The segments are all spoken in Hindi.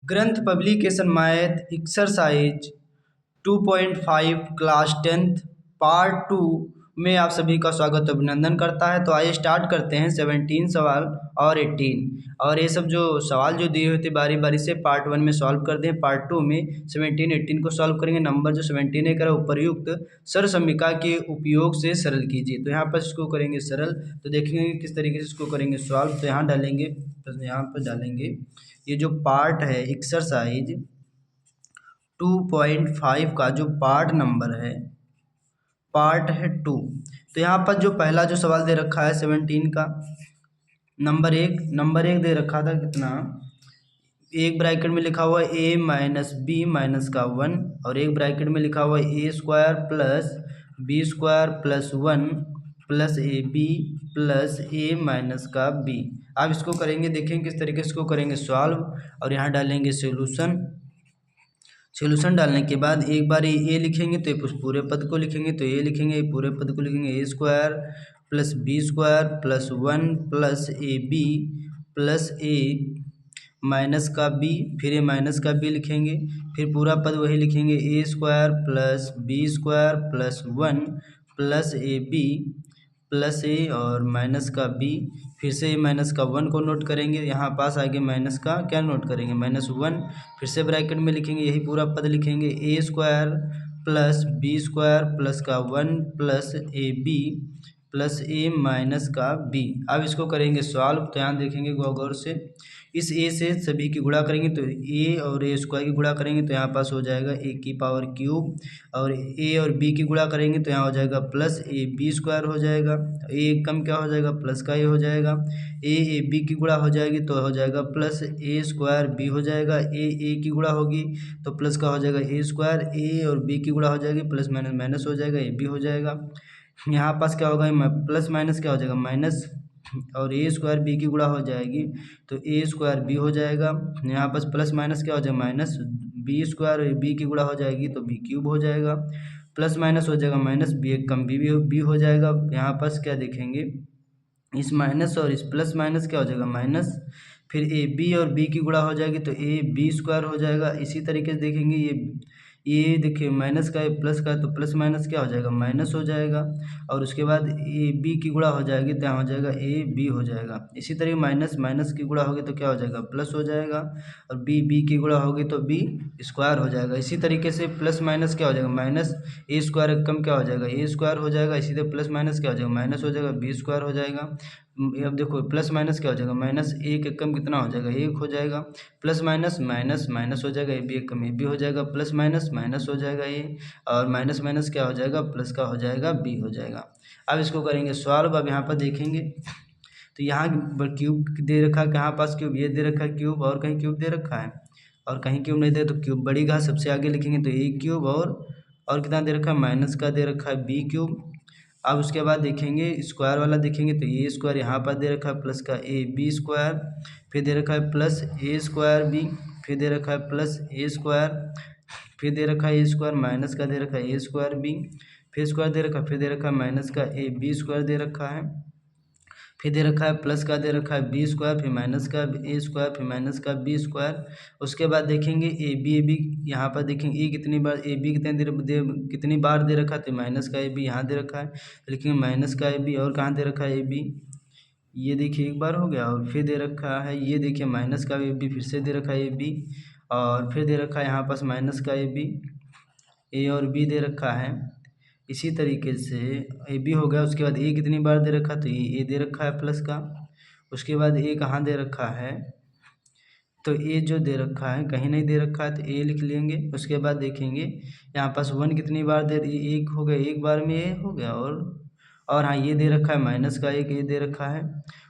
ग्रंथ publication math exercise 2.5 class 10th part 2 में आप सभी का स्वागत अभिनंदन करता है। तो आइए स्टार्ट करते हैं 17 सवाल और 18 और ये सब जो सवाल जो दिए हुए थे बारी बारी से पार्ट 1 में सॉल्व कर दें। पार्ट 2 में 17 18 को सॉल्व करेंगे। नंबर जो 17 है करा उपर्युक्त सरसमीका के उपयोग से सरल कीजिए। तो यहाँ पर इसको करेंगे सरल, तो देखेंगे किस तरीके से इसको करेंगे सॉल्व। तो यहाँ डालेंगे, तो यहाँ पर डालेंगे ये जो पार्ट है एक्सरसाइज 2.5 का जो पार्ट नंबर है, पार्ट है 2। तो यहाँ पर जो पहला जो सवाल दे रखा है 17 का नंबर एक दे रखा था कितना, एक ब्रैकेट में लिखा हुआ है a माइनस बी माइनस का 1 और एक ब्रैकेट में लिखा हुआ है a square plus B square plus 1 plus A B plus A minus का b। अब इसको करेंगे, देखेंगे किस तरीके से इसको करेंगे सॉल्व। और यहाँ डालेंगे सॉल्यूशन डालने के बाद एक बार ये लिखेंगे तो ये पूरे पद को लिखेंगे, तो ये लिखेंगे पूरे पद को लिखेंगे A square plus B square plus 1 plus A B plus A minus का बी, फिर ये माइनस का बी लिखेंगे, फिर पूरा पद वही लिखेंगे A square plus B square plus 1 plus A B plus A और माइनस का बी, फिर से माइनस का 1 को नोट करेंगे, यहाँ पास आगे माइनस का क्या नोट करेंगे -1, फिर से ब्रैकेट में लिखेंगे यही पूरा पद लिखेंगे A square plus B square plus का 1 plus A B plus A minus का बी। अब इसको करेंगे सॉल्व। तो यहाँ देखेंगे गौर से, इस ए से सभी की गुणा करेंगे तो ए और ए स्क्वायर की गुणा करेंगे तो यहाँ पास हो जाएगा ए की पावर क्यूब, और ए और बी की गुणा करेंगे तो यहाँ हो जाएगा प्लस ए बी स्क्वायर हो जाएगा, ए कम क्या हो जाएगा प्लस का ए हो जाएगा, ए बी की गुणा हो जाएगी तो हो जाएगा प्लस ए स्क्वायर बी हो जाएगा, ए की गुणा होगी तो प्लस का हो जाएगा ए स्क्वायर, ए और बी की गुणा हो जाएगी प्लस माइनस माइनस हो जाएगा ए बी हो जाएगा। यहाँ पास क्या होगा प्लस माइनस क्या हो जाएगा माइनस, और ए स्क्वायर बी की गुणा हो जाएगी तो ए स्क्वायर बी हो जाएगा। यहाँ पास प्लस माइनस क्या हो जाएगा माइनस, बी स्क्वायर बी की गुणा हो जाएगी तो बी क्यूब हो जाएगा, प्लस माइनस हो जाएगा माइनस, बी एक कम बी हो जाएगा। यहाँ पास क्या देखेंगे, इस माइनस और इस प्लस माइनस क्या हो जाएगा माइनस, फिर ए बी और बी की गुणा हो जाएगी तो ए बी स्क्वायर हो जाएगा। इसी तरीके से देखेंगे ये देखिए माइनस का है प्लस का है तो प्लस माइनस क्या हो जाएगा माइनस हो जाएगा, और उसके बाद ए बी की गुणा हो जाएगी तो यहाँ हो जाएगा ए बी हो जाएगा। इसी तरीके माइनस माइनस की गुणा होगी तो क्या हो जाएगा प्लस हो जाएगा, और बी की गुणा होगी तो बी स्क्वायर हो जाएगा। इसी तरीके से प्लस माइनस क्या हो जाएगा माइनस, ए स्क्वायर कम क्या हो जाएगा ए स्क्वायर हो जाएगा। इसी तरह प्लस माइनस क्या हो जाएगा माइनस हो जाएगा बी स्क्वायर हो जाएगा। अब देखो प्लस माइनस क्या हो जाएगा माइनस, एक कम कितना हो जाएगा एक हो जाएगा, प्लस माइनस माइनस माइनस हो जाएगा, ए बी एक कम ए बी हो जाएगा, प्लस माइनस माइनस हो जाएगा ये, और माइनस माइनस क्या हो जाएगा प्लस का हो जाएगा बी हो जाएगा। अब इसको करेंगे सॉल्व। अब यहाँ पर देखेंगे तो यहाँ क्यूब दे रखा है, कहाँ पास क्यूब, ये दे रखा है क्यूब और कहीं क्यूब दे रखा है, और कहीं क्यूब नहीं दे तो क्यूब बड़ी घात सबसे आगे लिखेंगे तो ए क्यूब, और कितना दे रखा है माइनस का दे रखा है बी क्यूब। अब उसके बाद देखेंगे स्क्वायर वाला देखेंगे तो ए स्क्वायर यहाँ पर दे रखा है प्लस का ए बी स्क्वायर, फिर दे रखा है प्लस ए स्क्वायर बी, फिर दे रखा है प्लस ए स्क्वायर, फिर दे रखा है ए स्क्वायर माइनस का दे रखा है ए स्क्वायर बी, फिर स्क्वायर दे रखा है, फिर दे रखा है माइनस का ए बी स्क्वायर दे रखा है, फिर दे रखा है प्लस का दे रखा है बी स्क्वायर, फिर माइनस का ए स्क्वायर, फिर माइनस का बी स्क्वायर। उसके बाद देखेंगे ए बी यहाँ पर देखेंगे ए कितनी बार ए बी कितनी बार दे रखा है तो माइनस का ए बी यहाँ दे रखा है, लेकिन माइनस का ए बी और कहाँ दे रखा है ए बी, ये देखिए एक बार हो गया, और फिर दे रखा है ये देखिए माइनस का ए बी, फिर से दे रखा है ए बी, और फिर दे रखा है यहाँ पास माइनस का ए बी, ए और बी दे रखा है। इसी तरीके से ए बी हो गया। उसके बाद ए कितनी बार दे रखा तो ए दे रखा है प्लस का, उसके बाद ए कहाँ दे रखा है तो ए जो दे रखा है कहीं नहीं दे रखा है तो ए लिख लेंगे। उसके बाद देखेंगे यहाँ पास 1 कितनी बार दे एक हो गया, एक बार में ए हो गया, और हाँ ये दे रखा है माइनस का एक ए दे रखा है।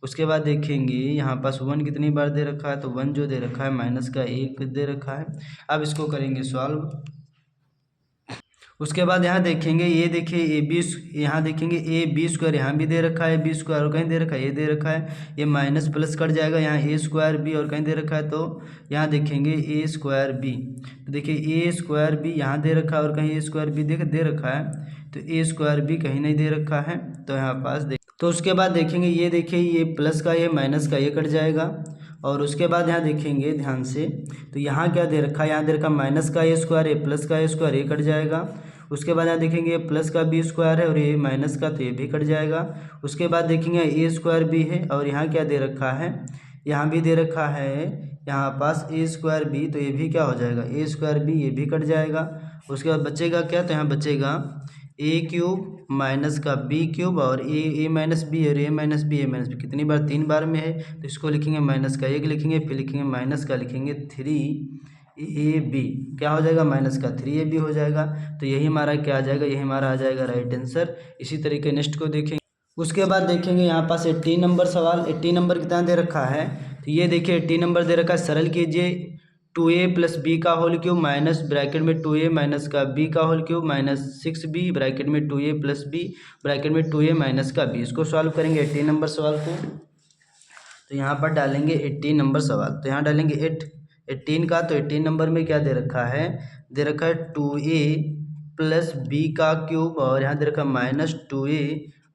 उसके बाद देखेंगे यहाँ पास 1 कितनी बार दे रखा है तो 1 जो दे रखा है माइनस का एक दे रखा है। अब इसको करेंगे सॉल्व। उसके बाद यहाँ देखेंगे ये देखिए ए बी, यहाँ देखेंगे ए बी स्क्वायर यहाँ भी दे रखा है बी स्क्वायर, और कहीं दे रखा है ये दे रखा है, ये माइनस प्लस कट जाएगा, यहाँ ए स्क्वायर बी और कहीं दे रखा है तो यहाँ देखेंगे ए स्क्वायर बी, तो देखिए ए स्क्वायर बी यहाँ दे रखा है और कहीं ए स्क्वायर बी दे रखा है तो ए स्क्वायर बी कहीं नहीं दे रखा है तो यहाँ पास देख। तो उसके बाद देखेंगे ये देखिए ये प्लस का ये माइनस का ये कट जाएगा, और उसके बाद यहाँ देखेंगे ध्यान से, तो यहाँ क्या दे रखा है, यहाँ दे रखा माइनस का ए स्क्वायर, ये प्लस का ए स्क्वायर, ये कट जाएगा। उसके बाद यहाँ देखेंगे ये प्लस का बी स्क्वायर है और ये माइनस का, तो ये भी कट जाएगा। उसके बाद देखेंगे ए स्क्वायर भी है और यहाँ क्या दे रखा है, यहाँ भी दे रखा है यहाँ पास ए स्क्वायर बी, तो ये भी क्या हो जाएगा ए स्क्वायर बी, ये भी कट जाएगा। उसके बाद बचेगा क्या, तो यहाँ बचेगा ए क्यूब माइनस का बी क्यूब और ए माइनस बी और ए माइनस बी, कितनी बार, 3 बार में है, तो इसको लिखेंगे माइनस का 1 लिखेंगे, फिर लिखेंगे माइनस का लिखेंगे 3ab, क्या हो जाएगा माइनस का 3ab हो जाएगा। तो यही हमारा क्या आ जाएगा, यही हमारा आ जाएगा राइट आंसर। इसी तरीके नेक्स्ट को देखेंगे। उसके बाद देखेंगे यहाँ पास 80 नंबर सवाल, 80 नंबर कितना दे रखा है, तो ये देखिए 80 नंबर दे रखा है। सरल कीजिए 2a प्लस बी का होल क्यूब माइनस ब्रैकेट में 2a माइनस का b का whole cube minus 6b bracket में 2a प्लस b ब्रैकेट में 2a माइनस का b। इसको सॉल्व करेंगे 80 नंबर सवाल को। तो यहाँ पर डालेंगे 80 नंबर सवाल, तो यहाँ डालेंगे 18 का, तो 18 नंबर में क्या दे रखा है, दे रखा है 2a प्लस बी का क्यूब और यहाँ दे रखा है माइनस 2a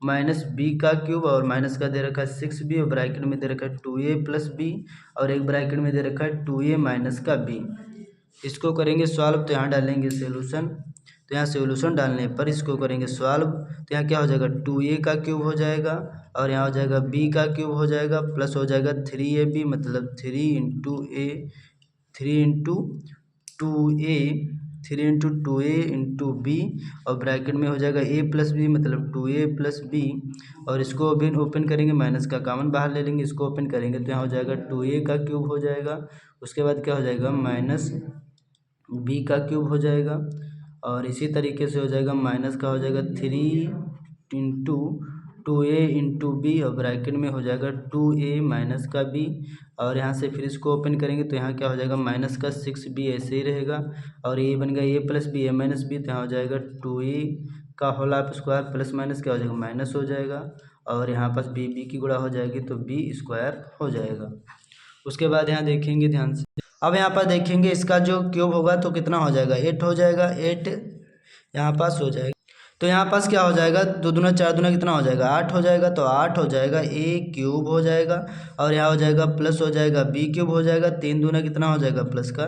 माइनस बी का क्यूब और माइनस का दे रखा है 6b और ब्रैकेट में दे रखा है 2a प्लस बी और एक ब्रैकेट में दे रखा है 2a माइनस का b। इसको करेंगे सॉल्व, तो यहाँ डालेंगे सोल्यूशन, तो यहाँ सोल्यूशन डालने पर इसको करेंगे सॉल्व, तो यहाँ क्या हो जाएगा 2a का क्यूब हो जाएगा और यहाँ हो जाएगा b का क्यूब हो जाएगा प्लस हो जाएगा 3ab, मतलब 3 इंटू 2a इंटू b और ब्रैकेट में हो जाएगा a प्लस बी, मतलब 2a प्लस बी। और इसको ओपन करेंगे, माइनस का कॉमन बाहर ले लेंगे, इसको ओपन करेंगे तो यहाँ हो जाएगा 2a का क्यूब हो जाएगा। उसके बाद क्या हो जाएगा माइनस b का क्यूब हो जाएगा और इसी तरीके से हो जाएगा माइनस का हो जाएगा 3 इंटू 2a इंटू बी और ब्रैकेट में हो जाएगा 2a माइनस का b और यहाँ से फिर इसको ओपन करेंगे तो यहाँ क्या हो जाएगा माइनस का 6b ऐसे ही रहेगा और ये बन गया a plus B a minus B, तो यहाँ हो जाएगा 2a का whole of square plus minus क्या हो जाएगा माइनस हो जाएगा और यहाँ पास b की गुणा हो जाएगी तो b स्क्वायर हो जाएगा। उसके बाद यहाँ देखेंगे ध्यान से, अब यहाँ पर देखेंगे इसका जो क्यूब होगा तो कितना हो जाएगा 8 हो जाएगा, 8 यहाँ पास हो जाएगा। तो यहाँ पास क्या हो जाएगा 2 दूना 4 दूना कितना हो जाएगा 8 हो जाएगा, तो 8 हो जाएगा a क्यूब हो जाएगा और यहाँ हो जाएगा प्लस हो जाएगा b क्यूब हो जाएगा, 3 दूना कितना हो जाएगा प्लस का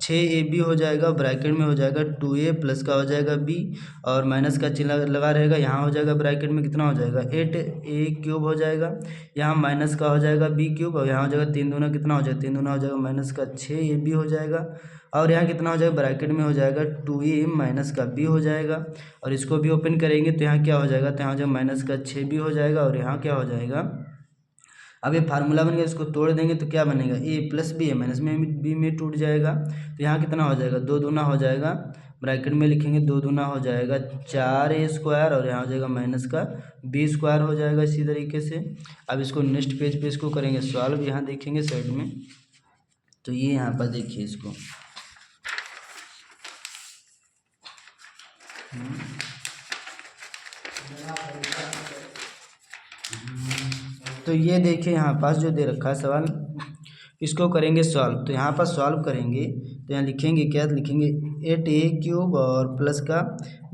6ab हो जाएगा, ब्रैकेट में हो जाएगा 2a प्लस का हो जाएगा b और माइनस का चिन्ह लगा रहेगा, यहाँ हो जाएगा ब्रैकेट में कितना हो जाएगा 8a क्यूब हो जाएगा, यहाँ माइनस का हो जाएगा b क्यूब और यहाँ हो जाएगा 3 दूना कितना हो जाएगा 3 दूना हो जाएगा माइनस का 6ab हो जाएगा और यहाँ कितना हो जाएगा ब्रैकेट में हो जाएगा 2a माइनस का b हो जाएगा और इसको भी ओपन करेंगे तो यहाँ क्या हो जाएगा, तो यहाँ हो जाएगा माइनस का 6b हो जाएगा और यहाँ क्या हो जाएगा, अब ये फार्मूला बन गया, इसको तोड़ देंगे तो क्या बनेगा a प्लस बी है माइनस में b में टूट जाएगा, तो यहाँ कितना हो जाएगा 2 दूना हो जाएगा, ब्रैकेट में लिखेंगे 2 दूना हो जाएगा 4a स्क्वायर और यहाँ हो जाएगा माइनस का b स्क्वायर हो जाएगा इसी तरीके से। अब इसको नेक्स्ट पेज पे इसको करेंगे सॉल्व, यहाँ देखेंगे साइड में, तो ये यहाँ पर देखिए इसको, तो ये देखिए यहाँ पास जो दे रखा है सवाल, इसको करेंगे सॉल्व, तो यहाँ पर सॉल्व करेंगे तो यहाँ लिखेंगे क्या लिखेंगे 8a क्यूब और प्लस का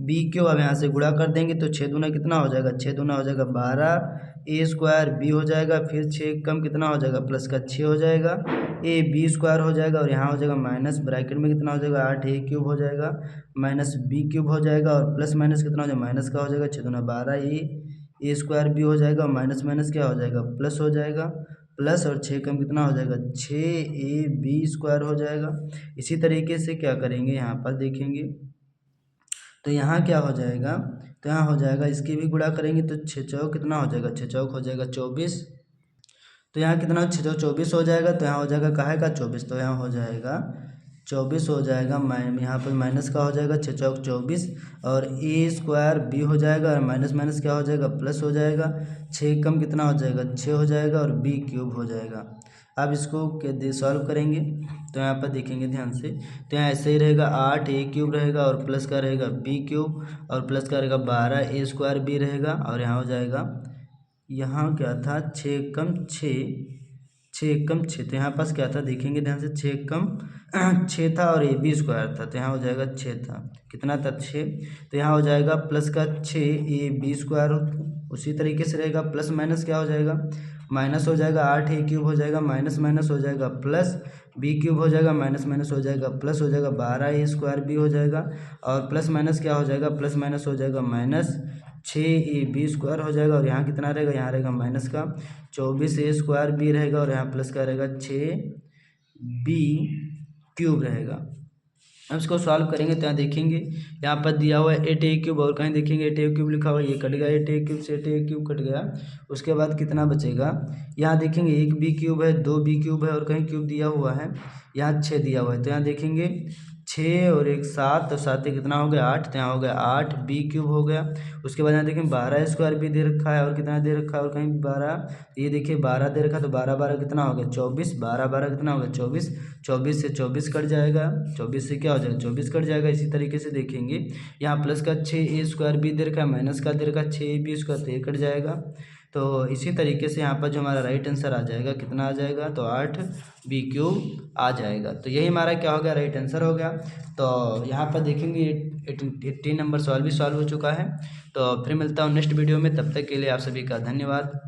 b क्यूब, अब यहाँ से गुणा कर देंगे तो 6 दूना कितना हो जाएगा 6 दूना हो जाएगा 12a स्क्वायर b हो जाएगा, फिर 6 कम कितना हो जाएगा प्लस का 6 हो जाएगा, a b स्क्वायर हो जाएगा और यहाँ हो जाएगा माइनस ब्रैकेट में कितना हो जाएगा 8a क्यूब हो जाएगा माइनस b क्यूब हो जाएगा और प्लस माइनस कितना हो जाएगा माइनस का हो जाएगा 6 दूना 12a स्क्वायर b हो जाएगा और माइनस माइनस क्या हो जाएगा प्लस हो जाएगा, प्लस और 6 कम कितना हो जाएगा 6ab स्क्वायर हो जाएगा। इसी तरीके से क्या करेंगे यहाँ पर देखेंगे तो यहाँ क्या हो जाएगा, तो यहाँ हो जाएगा इसकी भी गुणा करेंगे तो 6 चौक कितना हो जाएगा 6 चौक हो जाएगा 24, तो यहाँ कितना 6 चौक 24 हो जाएगा, तो यहाँ हो जाएगा काहे का 24, तो यहाँ हो जाएगा 24 हो जाएगा, यहाँ पर माइनस का हो जाएगा 6 चौक 24 और a स्क्वायर b हो जाएगा और माइनस माइनस क्या हो जाएगा प्लस हो जाएगा, 6 कम कितना हो जाएगा 6 हो जाएगा और b क्यूब हो जाएगा। अब इसको सॉल्व करेंगे तो यहाँ पर देखेंगे ध्यान से, तो यहाँ ऐसे ही रहेगा 8a क्यूब रहेगा और प्लस का रहेगा b क्यूब और प्लस का रहेगा 12a स्क्वायर b रहेगा और यहाँ हो जाएगा, यहाँ क्या था 6 कम 6, तो यहाँ पास क्या था देखेंगे ध्यान से 6 कम 6 था और ab स्क्वायर था, तो यहाँ हो जाएगा 6 था, कितना था 6, तो यहाँ हो जाएगा प्लस का 6ab स्क्वायर, उसी तरीके से रहेगा प्लस माइनस क्या हो जाएगा माइनस हो जाएगा 8a क्यूब हो जाएगा माइनस माइनस हो जाएगा प्लस b क्यूब हो जाएगा माइनस माइनस हो जाएगा प्लस हो जाएगा 12a² b हो जाएगा और प्लस माइनस क्या हो जाएगा प्लस माइनस हो जाएगा माइनस 6ab² हो जाएगा और यहाँ कितना रहेगा यहाँ रहेगा माइनस का 24a² b रहेगा और यहाँ प्लस का रहेगा 6b क्यूब रहेगा। अब इसको सॉल्व करेंगे तो यहाँ देखेंगे यहाँ पर दिया हुआ है 8a क्यूब और कहीं देखेंगे 8a क्यूब लिखा हुआ है, ये कट गया 8a क्यूब से 8a क्यूब कट गया। उसके बाद कितना बचेगा यहाँ देखेंगे 1b क्यूब है 2b क्यूब है और कहीं क्यूब दिया हुआ है यहाँ 6 दिया हुआ है तो यहाँ देखेंगे 6 और 1 7 तो 7 कितना हो गया 8 तो यहाँ हो गया 8b क्यूब हो गया। उसके बाद यहाँ देखें 12² भी दे रखा है और कितना दे रखा है और कहीं 12 ये देखिए 12 दे रखा तो 12 12 कितना हो गया 24 12 12 कितना हो गया 24 24 से 24 कट जाएगा 24 से क्या हो जाएगा 24 कट जाएगा। इसी तरीके से देखेंगे यहाँ प्लस का 6a² भी दे रखा है माइनस का दे रखा है 6ab² तो ये कट जाएगा। तो इसी तरीके से यहाँ पर जो हमारा राइट आंसर आ जाएगा कितना आ जाएगा तो 8b क्यूब आ जाएगा। तो यही हमारा क्या हो गया राइट आंसर हो गया। तो यहाँ पर देखेंगे 18 नंबर सवाल भी सॉल्व हो चुका है। तो फिर मिलता हूँ नेक्स्ट वीडियो में, तब तक के लिए आप सभी का धन्यवाद।